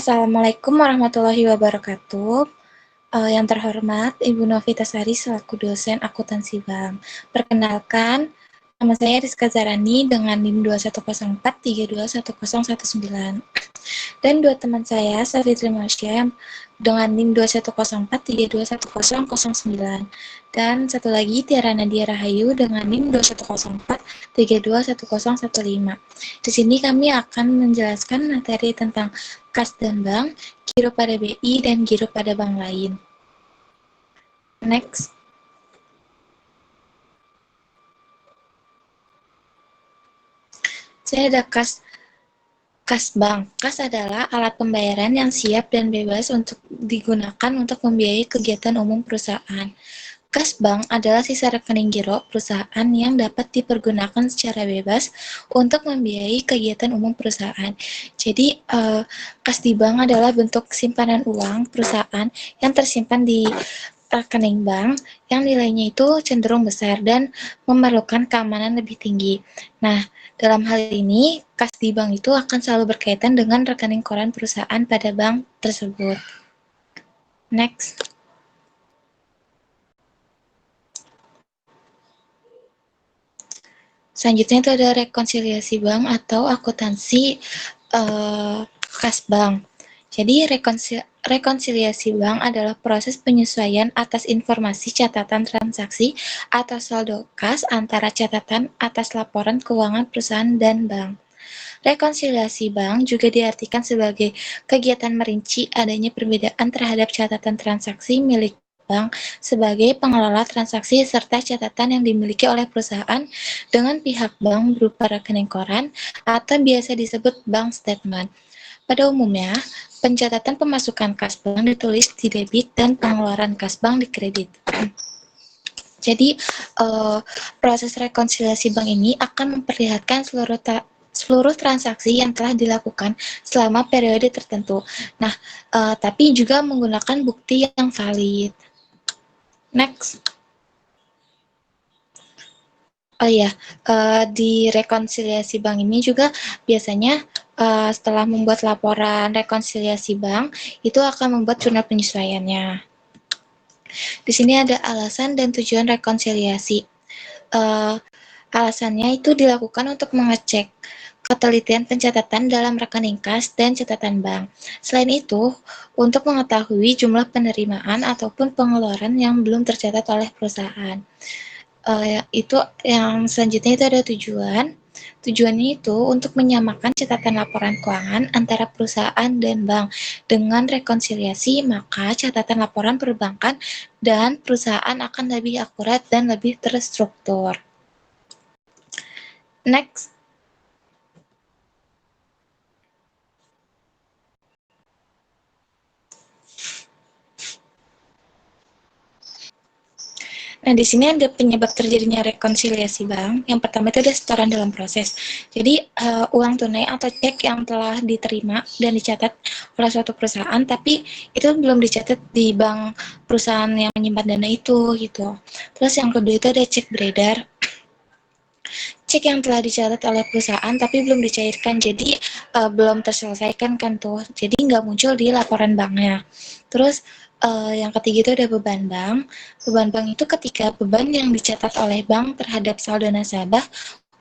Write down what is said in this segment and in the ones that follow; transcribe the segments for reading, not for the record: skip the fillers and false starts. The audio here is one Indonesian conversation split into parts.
Assalamualaikum warahmatullahi wabarakatuh. Yang terhormat Ibu Novitasari selaku dosen akuntansi bank. Perkenalkan, nama saya Rizka Zarani dengan NIM 2104321019. Dan dua teman saya, Safitri Marsya dengan NIM 2104321009. Dan satu lagi Tiara Nadia Rahayu dengan NIM 2104321015. Di sini kami akan menjelaskan materi tentang kas dan bank, giro pada BI, dan giro pada bank lain. Next. Saya ada kas bank. Kas adalah alat pembayaran yang siap dan bebas untuk digunakan untuk membiayai kegiatan umum perusahaan. Kas bank adalah sisa rekening giro perusahaan yang dapat dipergunakan secara bebas untuk membiayai kegiatan umum perusahaan. Jadi, kas di bank adalah bentuk simpanan uang perusahaan yang tersimpan di rekening bank yang nilainya itu cenderung besar dan memerlukan keamanan lebih tinggi. Nah, dalam hal ini, kas di bank itu akan selalu berkaitan dengan rekening koran perusahaan pada bank tersebut. Next. Selanjutnya itu ada rekonsiliasi bank atau akuntansi kas bank. Jadi rekonsiliasi bank adalah proses penyesuaian atas informasi catatan transaksi atau saldo kas antara catatan atas laporan keuangan perusahaan dan bank. Rekonsiliasi bank juga diartikan sebagai kegiatan merinci adanya perbedaan terhadap catatan transaksi milik bank sebagai pengelola transaksi serta catatan yang dimiliki oleh perusahaan dengan pihak bank berupa rekening koran atau biasa disebut bank statement. Pada umumnya, pencatatan pemasukan kas bank ditulis di debit dan pengeluaran kas bank di kredit. Jadi, proses rekonsiliasi bank ini akan memperlihatkan seluruh transaksi yang telah dilakukan selama periode tertentu. Nah, tapi juga menggunakan bukti yang valid. Next. Oh iya, di rekonsiliasi bank ini juga biasanya setelah membuat laporan rekonsiliasi bank, itu akan membuat jurnal penyesuaiannya. Di sini ada alasan dan tujuan rekonsiliasi. Alasannya itu dilakukan untuk mengecek ketelitian pencatatan dalam rekening kas dan catatan bank. Selain itu, untuk mengetahui jumlah penerimaan ataupun pengeluaran yang belum tercatat oleh perusahaan. Itu yang selanjutnya itu ada tujuan. Tujuannya itu untuk menyamakan catatan laporan keuangan antara perusahaan dan bank. Dengan rekonsiliasi, maka catatan laporan perbankan dan perusahaan akan lebih akurat dan lebih terstruktur. Next. Nah, di sini ada penyebab terjadinya rekonsiliasi bank. Yang pertama itu ada setoran dalam proses. Jadi, uang tunai atau cek yang telah diterima dan dicatat oleh suatu perusahaan, tapi itu belum dicatat di bank perusahaan yang menyimpan dana itu, gitu. Terus yang kedua itu ada cek beredar. Cek yang telah dicatat oleh perusahaan tapi belum dicairkan, jadi belum terselesaikan kan tuh. Jadi nggak muncul di laporan banknya. Terus yang ketiga itu ada beban bank. Beban bank itu ketika beban yang dicatat oleh bank terhadap saldo nasabah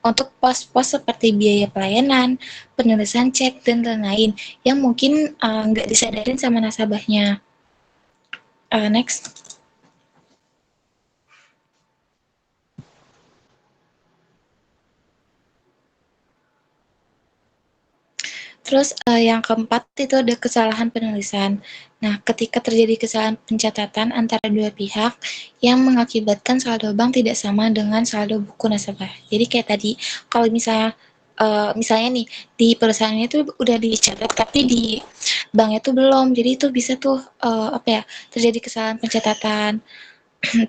untuk pos-pos seperti biaya pelayanan, penulisan cek, dan lain-lain yang mungkin nggak disadarin sama nasabahnya. Next. Terus yang keempat itu ada kesalahan penulisan. Nah, ketika terjadi kesalahan pencatatan antara dua pihak yang mengakibatkan saldo bank tidak sama dengan saldo buku nasabah. Jadi kayak tadi, kalau misalnya nih di perusahaannya itu udah dicatat tapi di banknya tuh belum. Jadi itu bisa tuh terjadi kesalahan pencatatan.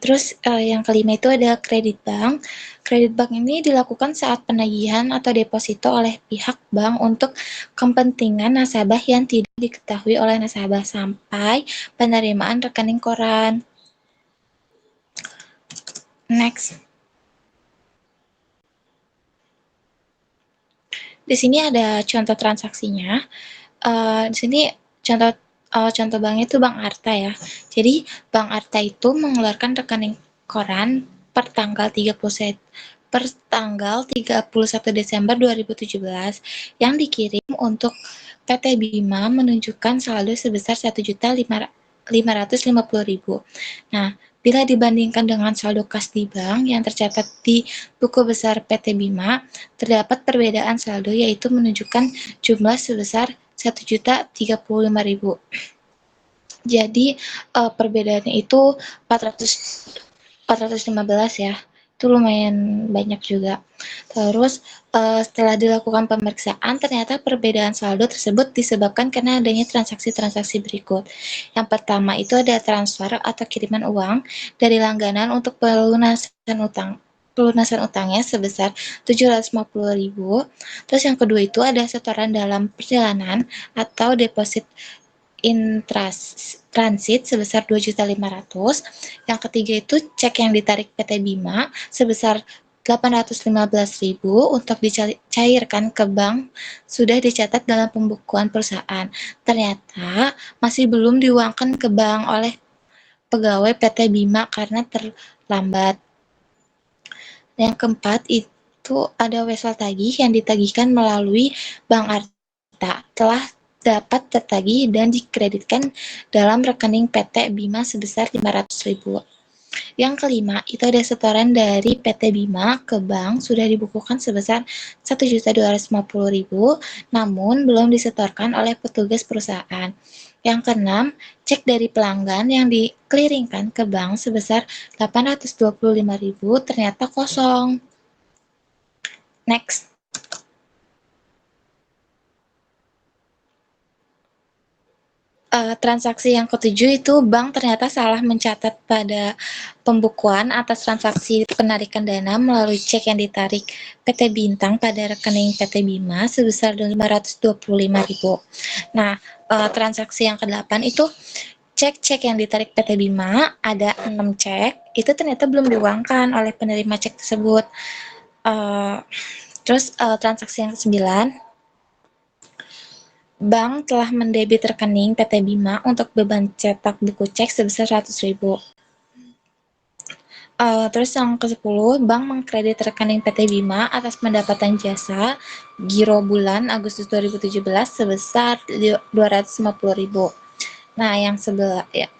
Terus yang kelima itu ada kredit bank. Kredit bank ini dilakukan saat penagihan atau deposito oleh pihak bank untuk kepentingan nasabah yang tidak diketahui oleh nasabah sampai penerimaan rekening koran. Next. Di sini ada contoh transaksinya. Di sini Contoh banknya itu Bank Arta ya. Jadi Bank Arta itu mengeluarkan rekening koran per tanggal 31 Desember 2017 yang dikirim untuk PT Bima menunjukkan saldo sebesar 1.550.000. Nah, bila dibandingkan dengan saldo kas di bank yang tercatat di buku besar PT Bima, terdapat perbedaan saldo yaitu menunjukkan jumlah sebesar 1.035.000. Jadi perbedaannya itu 415 ya. Itu lumayan banyak juga. Terus setelah dilakukan pemeriksaan ternyata perbedaan saldo tersebut disebabkan karena adanya transaksi-transaksi berikut. Yang pertama itu ada transfer atau kiriman uang dari langganan untuk pelunasan utangnya sebesar 750.000. Terus yang kedua itu ada setoran dalam perjalanan atau deposit in transit sebesar 2.500.000. Yang ketiga itu cek yang ditarik PT Bima sebesar 815.000 untuk dicairkan ke bank sudah dicatat dalam pembukuan perusahaan. Ternyata masih belum diuangkan ke bank oleh pegawai PT Bima karena terlambat. Yang keempat itu ada wesel tagih yang ditagihkan melalui Bank Arta telah dapat tertagih dan dikreditkan dalam rekening PT Bima sebesar 500.000. Yang kelima, itu ada setoran dari PT Bima ke bank sudah dibukukan sebesar 1.250.000 namun belum disetorkan oleh petugas perusahaan. Yang keenam, cek dari pelanggan yang dikliringkan ke bank sebesar 825.000 ternyata kosong. Next. Transaksi yang ketujuh itu bank ternyata salah mencatat pada pembukuan atas transaksi penarikan dana melalui cek yang ditarik PT Bintang pada rekening PT Bima sebesar 525.000. Nah, transaksi yang ke-8 itu cek yang ditarik PT Bima, ada 6 cek, itu ternyata belum diuangkan oleh penerima cek tersebut. Terus transaksi yang ke-9, bank telah mendebit rekening PT Bima untuk beban cetak buku cek sebesar 100.000. Terus yang ke-10, bank mengkredit rekening PT Bima atas pendapatan jasa giro bulan Agustus 2017 sebesar 250.000. Nah,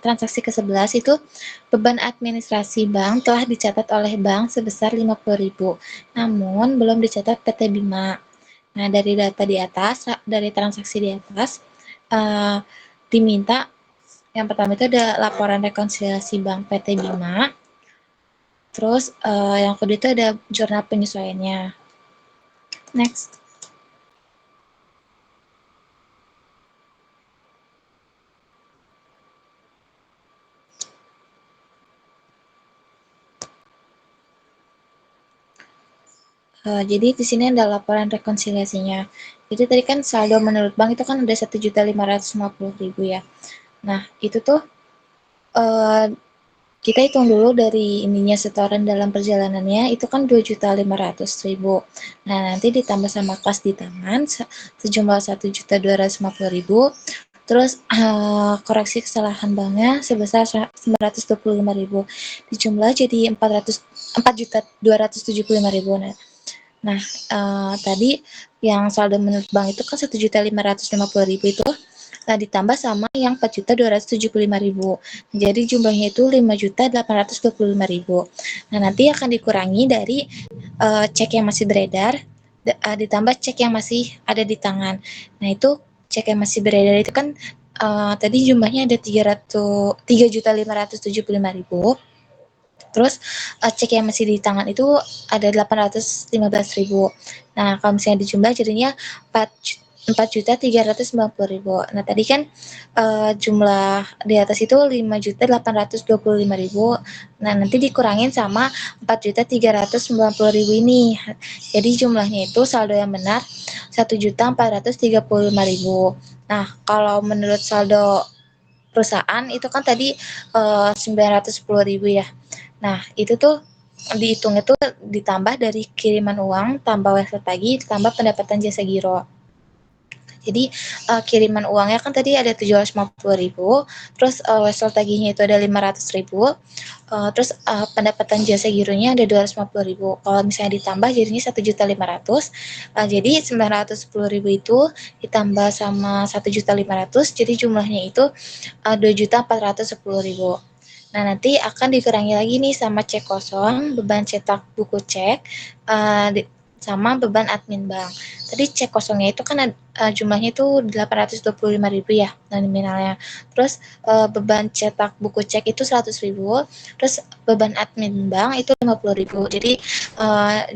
transaksi ke-11 itu beban administrasi bank telah dicatat oleh bank sebesar 50.000, namun belum dicatat PT Bima. Nah, dari data di atas, dari transaksi di atas, diminta yang pertama itu ada laporan rekonsiliasi bank PT Bima, terus yang kedua itu ada jurnal penyesuaiannya. Next. Jadi di sini ada laporan rekonsiliasinya. Jadi tadi kan saldo menurut bank itu kan ada 1.550.000 ya. Nah, itu tuh kita hitung dulu dari ininya setoran dalam perjalanannya itu kan 2.500.000. Nah, nanti ditambah sama kas di tangan sejumlah 1.250.000. Terus koreksi kesalahan banknya sebesar 925.000. Dijumlah jadi 4.275.000. Nah, tadi yang saldo menurut bank itu kan 1.550.000 itu ditambah sama yang 4.275.000. Jadi jumlahnya itu 5.825.000. Nah, nanti akan dikurangi dari cek yang masih beredar ditambah cek yang masih ada di tangan. Nah, itu cek yang masih beredar itu kan tadi jumlahnya ada 3.575.000. Terus cek yang masih di tangan itu ada 815.000. Nah, kalau misalnya dijumlah jadinya 4.390.000. Nah, tadi kan jumlah di atas itu 5.825.000. Nah, nanti dikurangin sama 4.390.000 ini. Jadi jumlahnya itu saldo yang benar 1.435.000. Nah, kalau menurut saldo perusahaan itu kan tadi 910.000 ya. Nah, itu tuh dihitung itu ditambah dari kiriman uang, tambah wesel tagih, tambah pendapatan jasa giro. Jadi kiriman uangnya kan tadi ada 750.000, terus wesel tagihnya itu ada 500.000, terus pendapatan jasa gironya ada 250.000. Kalau misalnya ditambah jadinya 1.500.000. Jadi 910.000 itu ditambah sama 1.500.000, jadi jumlahnya itu 2.410.000. Nah, nanti akan dikurangi lagi nih sama cek kosong, beban cetak buku cek, sama beban admin bank. Tadi cek kosongnya itu kan jumlahnya itu 825.000 ya nominalnya. Terus beban cetak buku cek itu 100.000, terus beban admin bank itu 50.000. Jadi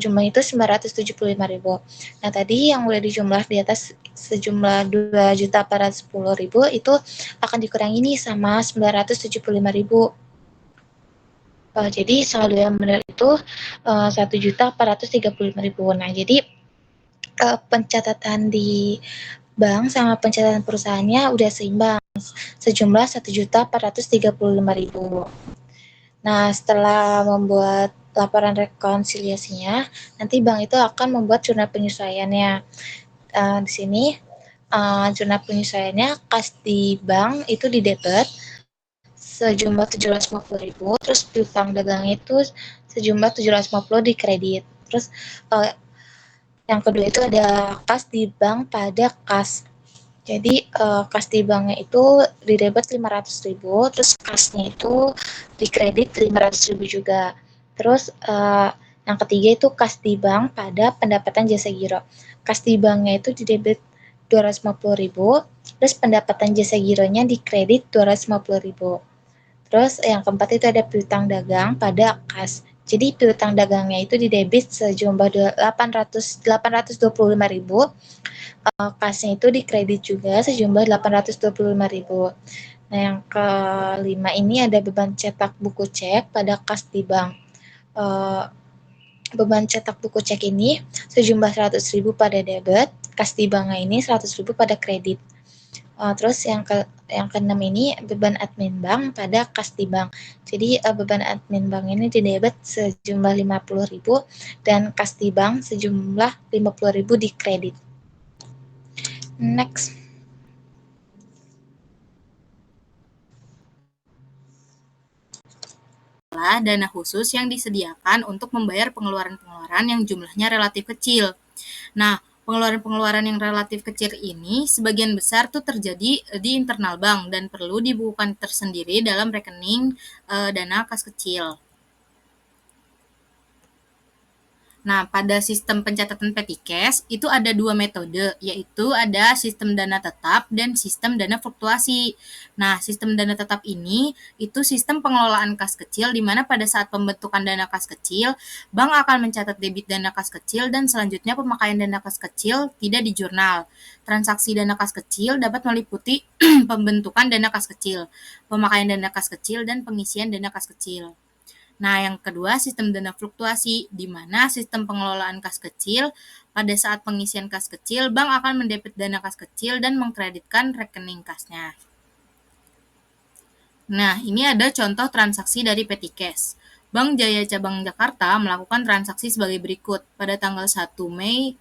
jumlahnya itu 975.000. Nah, tadi yang udah dijumlah di atas sejumlah 2.410.000 itu akan dikurangi nih sama 975.000. Jadi saldo yang benar itu 1.435.000. Nah, jadi pencatatan di bank sama pencatatan perusahaannya udah seimbang sejumlah 1.435.000. Nah, setelah membuat laporan rekonsiliasinya, nanti bank itu akan membuat jurnal penyesuaiannya. Di sini jurnal penyesuaiannya kas di bank itu di debit sejumlah 750.000, terus piutang dagang itu sejumlah 750 di kredit. Terus yang kedua itu ada kas di bank pada kas. Jadi kas di banknya itu di debit 500.000, terus kasnya itu di kredit 500.000 juga. Terus yang ketiga itu kas di bank pada pendapatan jasa giro. Kas di banknya itu di debit 250.000, terus pendapatan jasa gironya di kredit 250.000. Terus yang keempat itu ada piutang dagang pada kas. Jadi piutang dagangnya itu di debit sejumlah 825.000, kasnya itu di kredit juga sejumlah 825.000. Nah, yang kelima ini ada beban cetak buku cek pada kas di bank. Beban cetak buku cek ini sejumlah 100.000 pada debit, kas di banknya ini 100.000 pada kredit. Terus yang keenam ini beban admin bank pada kas di bank. Jadi beban admin bank ini di debit sejumlah 50.000 dan kas di bank sejumlah 50.000 di kredit. Next. Dana khusus yang disediakan untuk membayar pengeluaran-pengeluaran yang jumlahnya relatif kecil. Nah, pengeluaran-pengeluaran yang relatif kecil ini sebagian besar tuh terjadi di internal bank dan perlu dibukukan tersendiri dalam rekening dana kas kecil. Nah, pada sistem pencatatan petty cash itu ada dua metode, yaitu ada sistem dana tetap dan sistem dana fluktuasi. Nah, sistem dana tetap ini itu sistem pengelolaan kas kecil di mana pada saat pembentukan dana kas kecil, bank akan mencatat debit dana kas kecil dan selanjutnya pemakaian dana kas kecil tidak di jurnal. Transaksi dana kas kecil dapat meliputi pembentukan dana kas kecil, pemakaian dana kas kecil, dan pengisian dana kas kecil. Nah, yang kedua sistem dana fluktuasi, di mana sistem pengelolaan kas kecil pada saat pengisian kas kecil, bank akan mendebit dana kas kecil dan mengkreditkan rekening kasnya. Nah, ini ada contoh transaksi dari petty cash. Bank Jaya Cabang Jakarta melakukan transaksi sebagai berikut. Pada tanggal 1 Mei,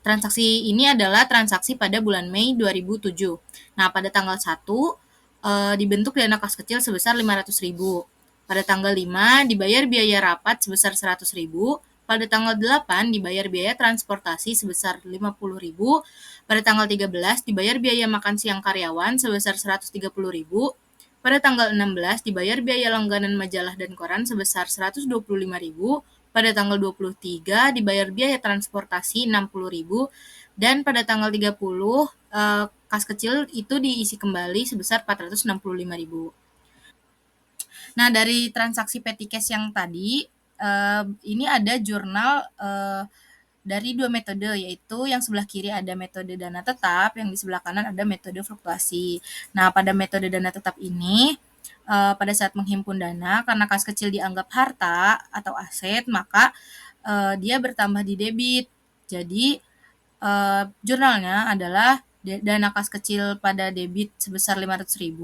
transaksi ini adalah transaksi pada bulan Mei 2007. Nah, pada tanggal 1 dibentuk dana kas kecil sebesar 500.000. Pada tanggal 5 dibayar biaya rapat sebesar 100.000. Pada tanggal 8 dibayar biaya transportasi sebesar 50.000. Pada tanggal 13 dibayar biaya makan siang karyawan sebesar 130.000. Pada tanggal 16 dibayar biaya langganan majalah dan koran sebesar 125.000. Pada tanggal 23 dibayar biaya transportasi 60.000. Dan pada tanggal 30 kas kecil itu diisi kembali sebesar 465.000. Nah, dari transaksi petty cash yang tadi, ini ada jurnal dari dua metode, yaitu yang sebelah kiri ada metode dana tetap, yang di sebelah kanan ada metode fluktuasi. Nah, pada metode dana tetap ini, pada saat menghimpun dana, karena kas kecil dianggap harta atau aset, maka dia bertambah di debit. Jadi, jurnalnya adalah dana kas kecil pada debit sebesar 500.000,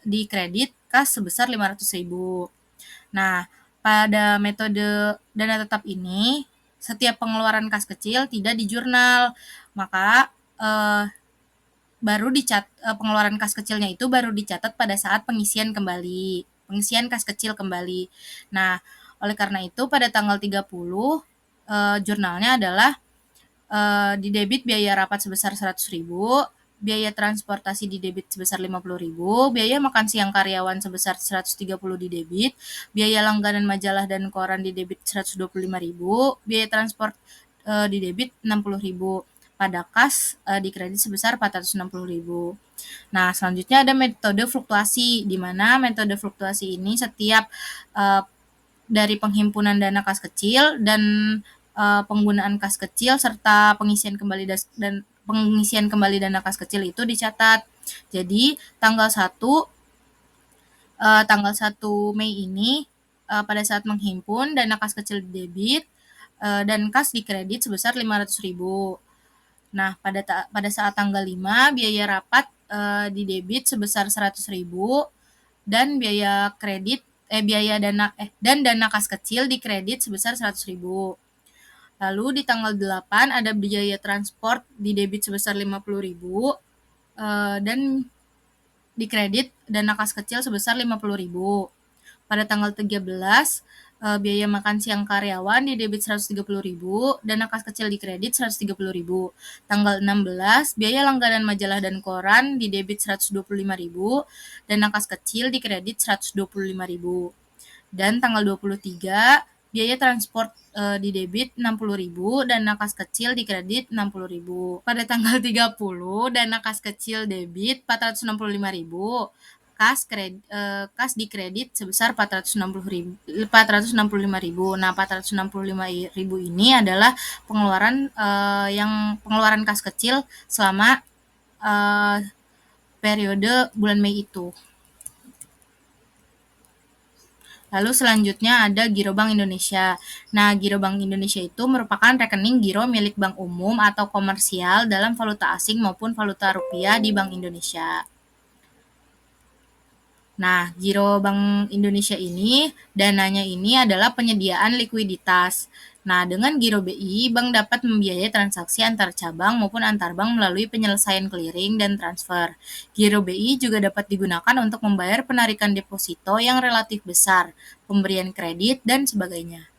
di kredit kas sebesar 500.000. Nah, pada metode dana tetap ini, setiap pengeluaran kas kecil tidak di jurnal, maka pengeluaran kas kecilnya itu baru dicatat pada saat pengisian kas kecil kembali. Nah, oleh karena itu pada tanggal 30 jurnalnya adalah di debit biaya rapat sebesar 100.000, biaya transportasi di debit sebesar 50.000, biaya makan siang karyawan sebesar 130 di debit, biaya langganan majalah dan koran di debit 125.000, biaya transport di debit 60.000. Pada kas di kredit sebesar 460.000. Nah, selanjutnya ada metode fluktuasi, di mana metode fluktuasi ini setiap dari penghimpunan dana kas kecil dan penggunaan kas kecil serta pengisian kembali dana kas kecil itu dicatat. Jadi tanggal 1 Mei ini pada saat menghimpun dana kas kecil di debit dan kas di kredit sebesar 500.000. Nah, pada saat tanggal 5 biaya rapat di debit sebesar 100.000 dan dana kas kecil di kredit sebesar 100.000. Lalu di tanggal 8 ada biaya transport di debit sebesar 50.000 dan di kredit dana kas kecil sebesar 50.000. Pada tanggal 13 biaya makan siang karyawan di debit 130.000, dana kas kecil di kredit 130.000. Tanggal 16 biaya langganan majalah dan koran di debit 125.000, dana kas kecil di kredit 125.000. Dan tanggal 23 biaya transport di debit 60.000, dana kas kecil di kredit 60.000. Pada tanggal 30 dana kas kecil debit 465.000, kas di kredit sebesar 465.000. Nah, 465.000 ini adalah pengeluaran kas kecil selama periode bulan Mei itu. Lalu selanjutnya ada Giro Bank Indonesia. Nah, Giro Bank Indonesia itu merupakan rekening giro milik bank umum atau komersial dalam valuta asing maupun valuta rupiah di Bank Indonesia. Nah, Giro Bank Indonesia ini, dananya ini adalah penyediaan likuiditas. Nah, dengan Giro BI, bank dapat membiayai transaksi antar cabang maupun antar bank melalui penyelesaian clearing dan transfer. Giro BI juga dapat digunakan untuk membayar penarikan deposito yang relatif besar, pemberian kredit, dan sebagainya.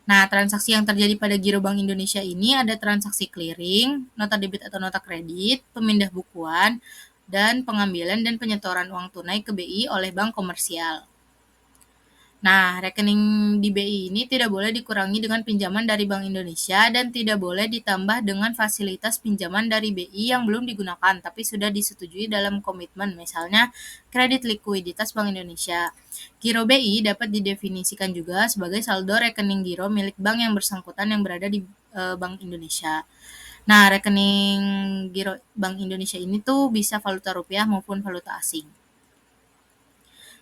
Nah, transaksi yang terjadi pada Giro Bank Indonesia ini ada transaksi clearing, nota debit atau nota kredit, pemindah bukuan, dan pengambilan dan penyetoran uang tunai ke BI oleh bank komersial. Nah, rekening di BI ini tidak boleh dikurangi dengan pinjaman dari Bank Indonesia dan tidak boleh ditambah dengan fasilitas pinjaman dari BI yang belum digunakan tapi sudah disetujui dalam komitmen, misalnya kredit likuiditas Bank Indonesia. Giro BI dapat didefinisikan juga sebagai saldo rekening giro milik bank yang bersangkutan yang berada di Bank Indonesia. Nah, rekening giro Bank Indonesia ini tuh bisa valuta rupiah maupun valuta asing.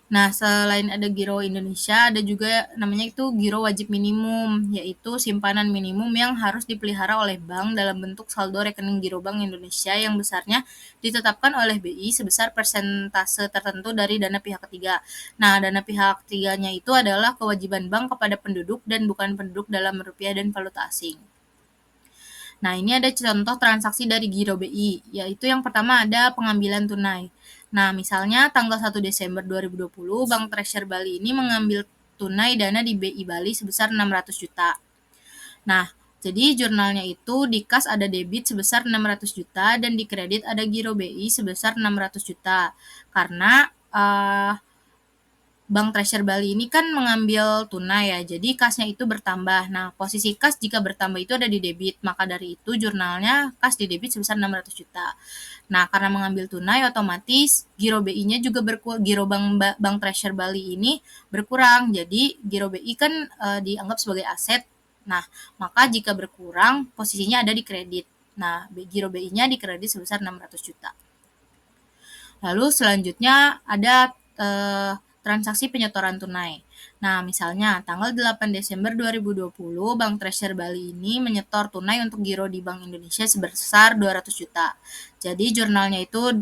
Nah, selain ada giro Indonesia, ada juga namanya itu giro wajib minimum, yaitu simpanan minimum yang harus dipelihara oleh bank dalam bentuk saldo rekening giro Bank Indonesia yang besarnya ditetapkan oleh BI sebesar persentase tertentu dari dana pihak ketiga. Nah, dana pihak ketiganya itu adalah kewajiban bank kepada penduduk dan bukan penduduk dalam rupiah dan valuta asing. Nah, ini ada contoh transaksi dari Giro BI, yaitu yang pertama ada pengambilan tunai. Nah, misalnya tanggal 1 Desember 2020, Bank Treasure Bali ini mengambil tunai dana di BI Bali sebesar 600 juta. Nah, jadi jurnalnya itu di kas ada debit sebesar 600 juta dan di kredit ada Giro BI sebesar 600 juta. Karena Bank Treasure Bali ini kan mengambil tunai ya, jadi kasnya itu bertambah. Nah, posisi kas jika bertambah itu ada di debit, maka dari itu jurnalnya kas di debit sebesar 600 juta. Nah, karena mengambil tunai otomatis giro BI-nya juga giro Bank Treasure Bali ini berkurang. Jadi giro BI kan dianggap sebagai aset. Nah, maka jika berkurang posisinya ada di kredit. Nah, giro BI-nya di kredit sebesar 600 juta. Lalu selanjutnya ada transaksi penyetoran tunai. Nah, misalnya tanggal 8 Desember 2020, Bank Treasure Bali ini menyetor tunai untuk giro di Bank Indonesia sebesar 200 juta. Jadi jurnalnya itu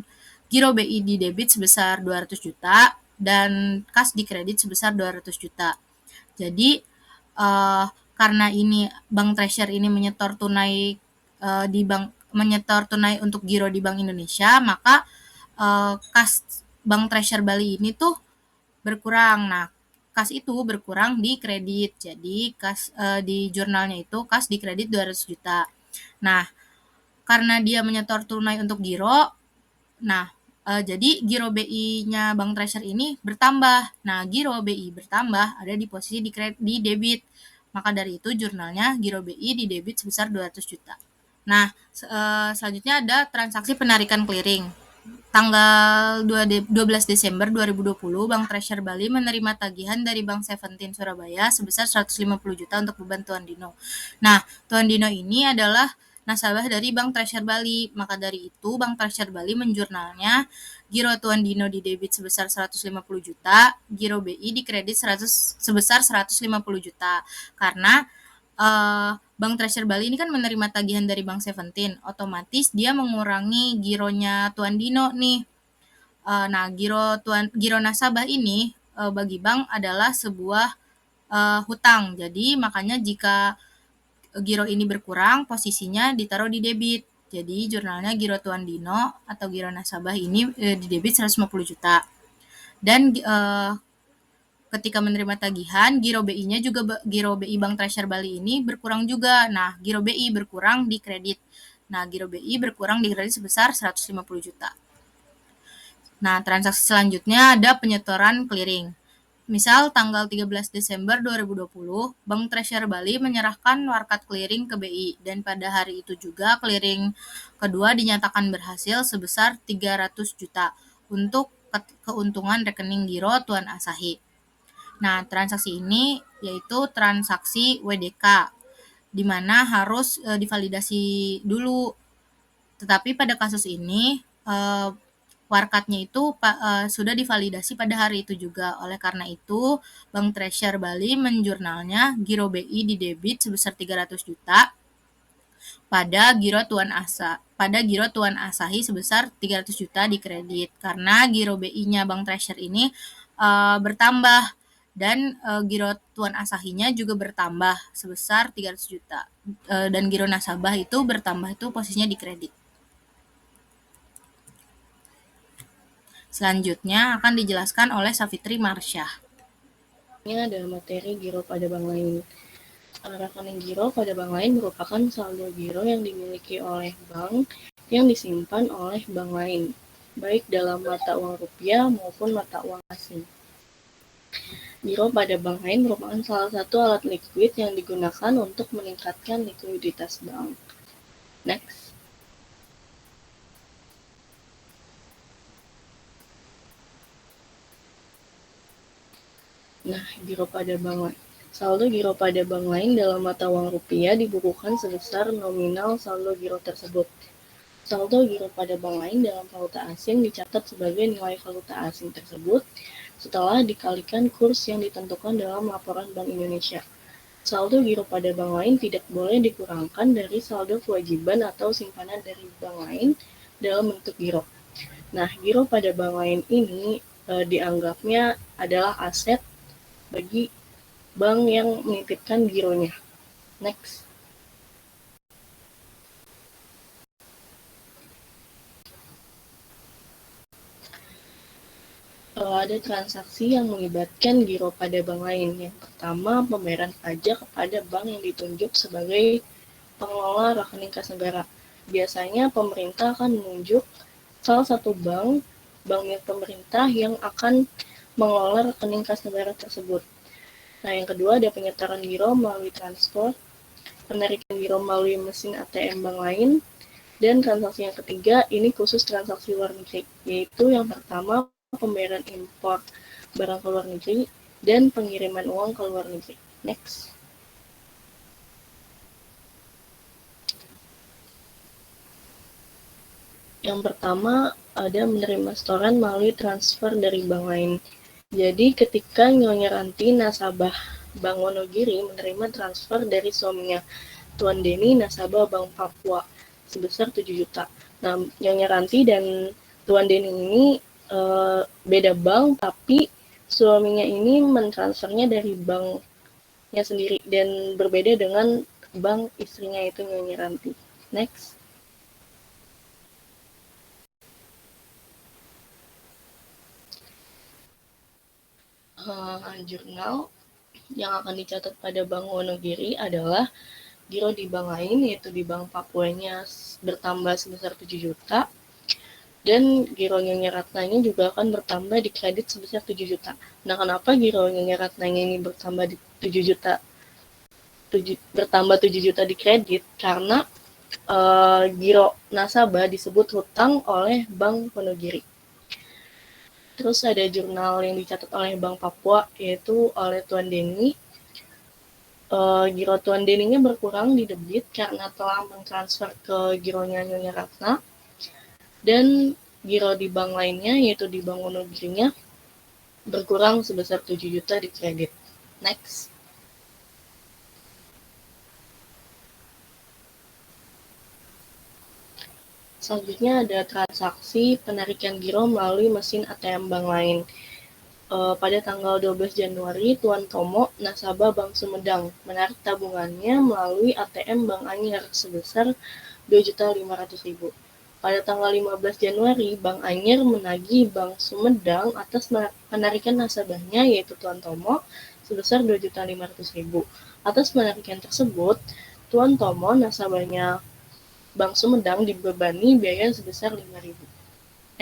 giro BI di debit sebesar 200 juta dan kas di kredit sebesar 200 juta. Jadi karena ini Bank Treasure ini menyetor tunai untuk giro di Bank Indonesia, maka kas Bank Treasure Bali ini tuh berkurang. Nah, kas itu berkurang di kredit. Jadi kas di jurnalnya itu kas di kredit 200 juta. Nah, karena dia menyetor tunai untuk giro, nah jadi giro BI-nya Bank Treasure ini bertambah. Nah, giro BI bertambah ada di posisi di debit. Maka dari itu jurnalnya giro BI di debit sebesar 200 juta. Nah, selanjutnya ada transaksi penarikan clearing. Tanggal 12 Desember 2020, Bank Treasure Bali menerima tagihan dari Bank Seventeen Surabaya sebesar 150 juta untuk beban Tuan Dino. Nah, Tuan Dino ini adalah nasabah dari Bank Treasure Bali. Maka dari itu, Bank Treasure Bali menjurnalnya giro Tuan Dino di debit sebesar 150 juta, giro BI di kredit sebesar 150 juta. Karena Bank Treasure Bali ini kan menerima tagihan dari Bank Seventeen, otomatis dia mengurangi gironya Tuan Dino nih. Nah, giro nasabah ini bagi bank adalah sebuah hutang. Jadi makanya jika giro ini berkurang, posisinya ditaruh di debit. Jadi jurnalnya giro Tuan Dino atau giro nasabah ini di debit 150 juta. Dan ketika menerima tagihan, giro BI-nya juga giro BI Bank Treasure Bali ini berkurang juga. Nah, giro BI berkurang di kredit. Nah, giro BI berkurang di kredit sebesar 150 juta. Nah, transaksi selanjutnya ada penyetoran clearing. Misal tanggal 13 Desember 2020, Bank Treasure Bali menyerahkan warkat clearing ke BI dan pada hari itu juga clearing kedua dinyatakan berhasil sebesar 300 juta untuk keuntungan rekening giro Tuan Asahi. Nah, transaksi ini yaitu transaksi WDK, di mana harus divalidasi dulu. Tetapi pada kasus ini, warkatnya itu sudah divalidasi pada hari itu juga. Oleh karena itu, Bank Treasure Bali menjurnalnya giro BI di debit sebesar 300 juta pada giro Tuan Asahi sebesar 300 juta di kredit. Karena giro BI-nya Bank Treasure ini bertambah dan giro Tuan Asahinya juga bertambah sebesar 300 juta. Dan giro nasabah itu bertambah itu posisinya di kredit. Selanjutnya akan dijelaskan oleh Safitri Marsyah. Ini adalah materi giro pada bank lain. Rekening giro pada bank lain merupakan saldo giro yang dimiliki oleh bank yang disimpan oleh bank lain, baik dalam mata uang rupiah maupun mata uang asing. Giro pada bank lain merupakan salah satu alat likuid yang digunakan untuk meningkatkan likuiditas bank. Next. Nah, giro pada bank lain. Saldo giro pada bank lain dalam mata uang rupiah dibukukan sebesar nominal saldo giro tersebut. Saldo giro pada bank lain dalam valuta asing dicatat sebagai nilai valuta asing tersebut setelah dikalikan kurs yang ditentukan dalam laporan Bank Indonesia. Saldo giro pada bank lain tidak boleh dikurangkan dari saldo kewajiban atau simpanan dari bank lain dalam bentuk giro. Nah, giro pada bank lain ini dianggapnya adalah aset bagi bank yang menitipkan gironya. Next. Ada transaksi yang melibatkan giro pada bank lain. Yang pertama, pembayaran pajak kepada bank yang ditunjuk sebagai pengelola rekening kas negara. Biasanya pemerintah akan menunjuk salah satu bank milik pemerintah yang akan mengelola rekening kas negara tersebut. Nah, yang kedua ada penyetoran giro melalui transfer, penarikan giro melalui mesin ATM bank lain, dan transaksi yang ketiga ini khusus transaksi luar negeri, yaitu yang pertama pembayaran impor barang ke luar negeri dan pengiriman uang ke luar negeri. Next. Yang pertama ada menerima setoran melalui transfer dari bank lain. Jadi ketika Nyonya Ranti nasabah Bank Wonogiri menerima transfer dari suaminya Tuan Deni nasabah Bank Papua sebesar 7 juta. Nah, Nyonya Ranti dan Tuan Deni ini beda bank, tapi suaminya ini mentransfernya dari bank sendiri dan berbeda dengan bank istrinya itu Nyonya Ranti. Next. Jurnal yang akan dicatat pada Bank Wonogiri adalah giro di bank lain, yaitu di Bank Papuanya bertambah sebesar 7 juta, dan giro Nyonya Ratnanya juga akan bertambah di kredit sebesar 7 juta. Nah, kenapa giro Nyonya Ratnanya ini bertambah di 7 juta, bertambah 7 juta di kredit? Karena giro nasabah disebut hutang oleh Bank Wonogiri. Terus ada jurnal yang dicatat oleh Bank Papua, yaitu oleh Tuan Denny. Giro Tuan Denny-nya berkurang di debit karena telah mentransfer ke gironya Nyonya Ratna. Dan giro di bank lainnya, yaitu di Bank Wonogirinya, berkurang sebesar 7 juta di kredit. Next. Selanjutnya ada transaksi penarikan giro melalui mesin ATM bank lain. Pada tanggal 12 Januari, Tuan Tomo, nasabah Bank Sumedang, menarik tabungannya melalui ATM Bank Anyer sebesar 2.500.000. Pada tanggal 15 Januari, Bank Anyer menagih Bank Sumedang atas penarikan nasabahnya, yaitu Tuan Tomo, sebesar 2.500.000. Atas penarikan tersebut, Tuan Tomo, nasabahnya Bank Sumedang, dibebani biaya sebesar 5.000.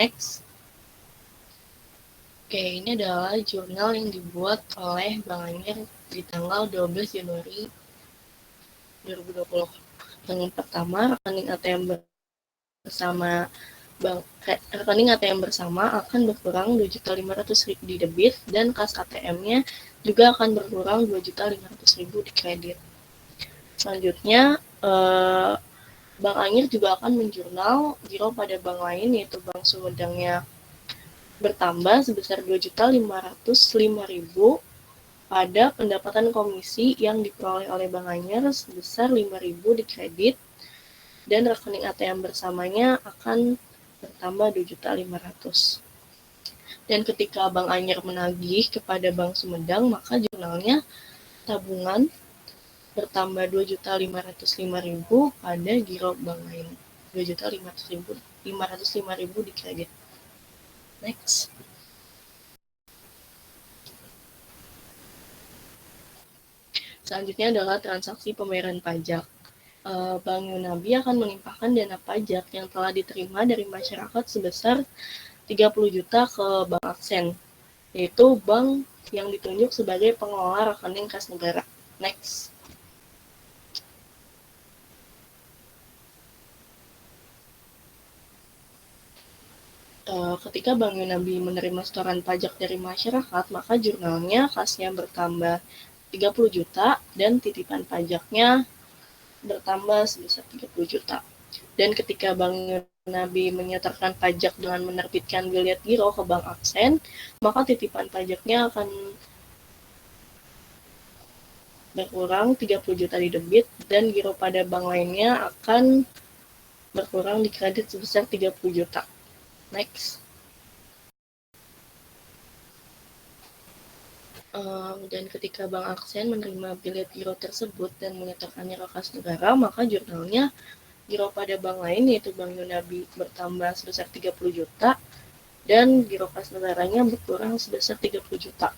Next. Oke, ini adalah jurnal yang dibuat oleh Bank Anyer di tanggal 12 Januari 2020. Yang pertama, rekening ATM bersama rekening ATM bersama akan berkurang 2.500.000 di debit, dan kas ATM-nya juga akan berkurang 2.500.000 di kredit. Selanjutnya, Bank Anyer juga akan menjurnal giro pada bank lain, yaitu Bank Sumedangnya bertambah sebesar 2.505.000 pada pendapatan komisi yang diperoleh oleh Bank Anyer sebesar 5.000 di kredit, dan rekening ATM bersamanya akan bertambah 2.500.000. Dan ketika Bank Anyer menagih kepada Bank Sumedang, maka jurnalnya tabungan bertambah 2.505.000 pada giro bank lain. 2.505.000 di kredit. Next. Selanjutnya adalah transaksi pembayaran pajak. Bank Yunabi akan melimpahkan dana pajak yang telah diterima dari masyarakat sebesar 30 juta ke Bank Aksen, yaitu bank yang ditunjuk sebagai pengelola rekening kas negara. Next. Ketika Bank Yunabi menerima setoran pajak dari masyarakat, maka jurnalnya kasnya bertambah 30 juta dan titipan pajaknya bertambah sebesar 30 juta. Dan ketika Bank Yunabi menyetorkan pajak dengan menerbitkan biliet giro ke Bank Aksen, maka titipan pajaknya akan berkurang 30 juta di debit, dan giro pada bank lainnya akan berkurang di kredit sebesar 30 juta. Next. Dan ketika Bank Aksen menerima biliet giro tersebut dan menyetorkannya ke kas negara, maka jurnalnya giro pada bank lain, yaitu Bank Yunabi, bertambah sebesar 30 juta dan giro kas negaranya berkurang sebesar 30 juta.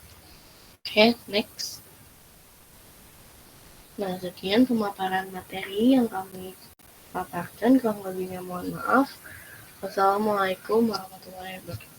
Oke, next. Nah, sekian pemaparan materi yang kami paparkan, kurang lebihnya mohon maaf. Wassalamualaikum warahmatullahi wabarakatuh.